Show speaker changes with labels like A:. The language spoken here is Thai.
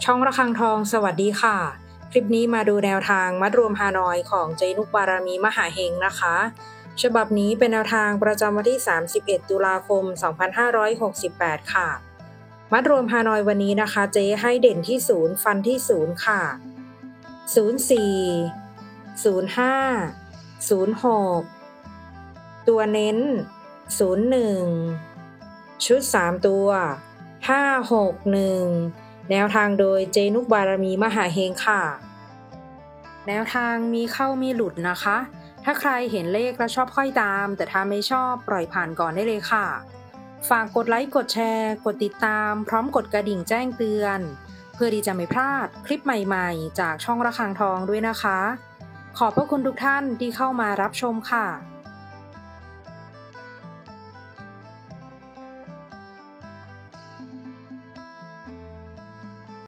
A: ช่องระฆังทองสวัสดีค่ะคลิปนี้มาดูแนวทางมัดรวมฮานอยของเจนุกบารมีมหาเฮงนะคะฉบับนี้เป็นแนวทางประจำวันที่31ตุลาคม2568ค่ะมัดรวมฮานอยวันนี้นะคะเจให้เด่นที่0ฟันที่0ค่ะ04 05 06ตัวเน้น01ชุด3ตัว561แนวทางโดยเจนุกบารมีมหาเฮงค่ะแนวทางมีเข้ามีหลุดนะคะถ้าใครเห็นเลขแล้วชอบค่อยตามแต่ถ้าไม่ชอบปล่อยผ่านก่อนได้เลยค่ะฝากกดไลค์กดแชร์กดติดตามพร้อมกดกระดิ่งแจ้งเตือนเพื่อที่จะไม่พลาดคลิปใหม่ๆจากช่องระฆังทองด้วยนะคะขอบพระคุณทุกท่านที่เข้ามารับชมค่ะ